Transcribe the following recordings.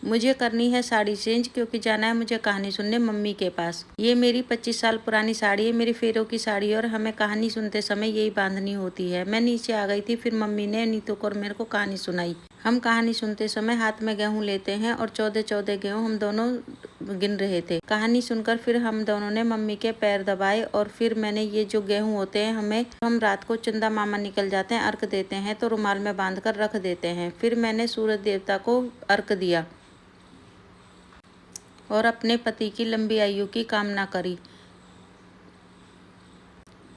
मुझे करनी है साड़ी चेंज क्योंकि जाना है मुझे कहानी सुनने मम्मी के पास। ये मेरी 25 साल पुरानी साड़ी है, मेरी फेरों की साड़ी, और हमें कहानी सुनते समय यही बांधनी होती है। मैं नीचे आ गई थी, फिर मम्मी ने नीतू को और मेरे को कहानी सुनाई। हम कहानी सुनते समय हाथ में गेहूं लेते हैं और 14-14 गेहूं हम दोनों गिन रहे थे। कहानी सुनकर फिर हम दोनों ने मम्मी के पैर दबाए और फिर मैंने ये जो गेहूं होते हैं हम रात को चंदा मामा निकल जाते हैं, अर्घ देते हैं तो रुमाल में बांध कर रख देते हैं। फिर मैंने सूरज देवता को अर्घ दिया और अपने पति की लंबी आयु की कामना करी।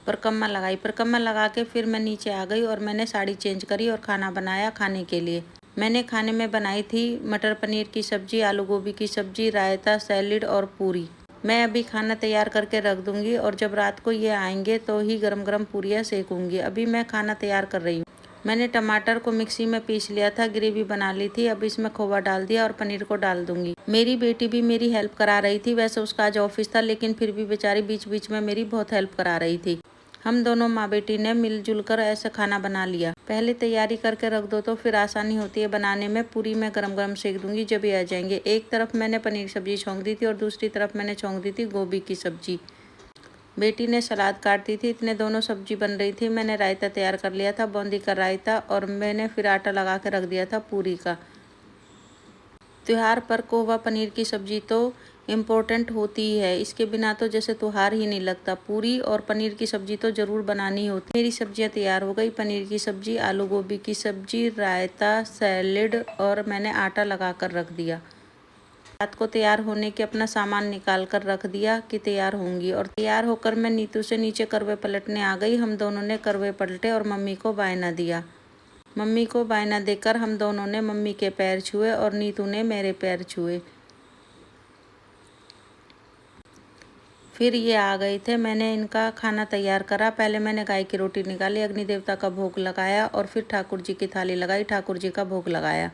परिक्रमा लगा के फिर मैं नीचे आ गई और मैंने साड़ी चेंज करी और खाना बनाया खाने के लिए। मैंने खाने में बनाई थी मटर पनीर की सब्जी, आलू गोभी की सब्जी, रायता, सैलेड और पूरी। मैं अभी खाना तैयार करके रख दूंगी और जब रात को ये आएंगे तो ही गरम गरम पूरियाँ सेकूंगी। अभी मैं खाना तैयार कर रही हूँ। मैंने टमाटर को मिक्सी में पीस लिया था, ग्रेवी बना ली थी। अब इसमें खोवा डाल दिया और पनीर को डाल दूंगी। मेरी बेटी भी मेरी हेल्प करा रही थी। वैसे उसका आज ऑफिस था लेकिन फिर भी बेचारी बीच बीच में मेरी बहुत हेल्प करा रही थी। हम दोनों माँ बेटी ने मिलजुल कर ऐसा खाना बना लिया। पहले तैयारी करके रख दो तो फिर आसानी होती है बनाने में। पूरी मैं गरम गरम सेक दूंगी जब ये आ जाएंगे। एक तरफ मैंने पनीर सब्जी छोंक दी थी और दूसरी तरफ मैंने छोंक दी थी गोभी की सब्जी। बेटी ने सलाद काट दी थी। इतने दोनों सब्जी बन रही थी। मैंने रायता तैयार कर लिया था, बूंदी का रायता, और मैंने फिर आटा लगा के रख दिया था पूरी का। त्योहार पर कोवा पनीर की सब्जी तो इम्पोर्टेंट होती ही है, इसके बिना तो जैसे त्योहार ही नहीं लगता। पूरी और पनीर की सब्जी तो ज़रूर बनानी होती। मेरी सब्जियां तैयार हो गई, पनीर की सब्जी, आलू गोभी की सब्जी, रायता, सैलेड, और मैंने आटा लगा कर रख दिया। रात को तैयार होने के अपना सामान निकाल कर रख दिया कि तैयार होंगी। और तैयार होकर मैं नीतू से नीचे करवे पलटने आ गई। हम दोनों ने करवे पलटे और मम्मी को बायना दिया। मम्मी को बायना देकर हम दोनों ने मम्मी के पैर छुए और नीतू ने मेरे पैर छुए। फिर ये आ गए थे। मैंने इनका खाना तैयार करा। पहले मैंने गाय की रोटी निकाली, अग्नि देवता का भोग लगाया और फिर ठाकुर जी की थाली लगाई, ठाकुर जी का भोग लगाया।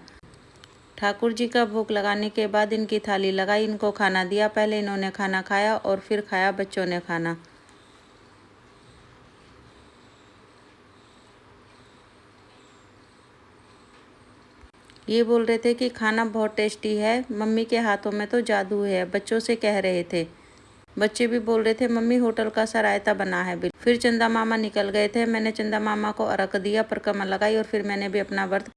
ठाकुर जी का भोग लगाने के बाद इनकी थाली लगाई, इनको खाना दिया। पहले इन्होंने खाना खाया और फिर खाया बच्चों ने खाना। ये बोल रहे थे कि खाना बहुत टेस्टी है, मम्मी के हाथों में तो जादू है, बच्चों से कह रहे थे। बच्चे भी बोल रहे थे मम्मी होटल का सा रायता बना है। फिर चंदा मामा निकल गए थे। मैंने चंदा मामा को अर्घ दिया, परिक्रमा लगाई और फिर मैंने भी अपना व्रत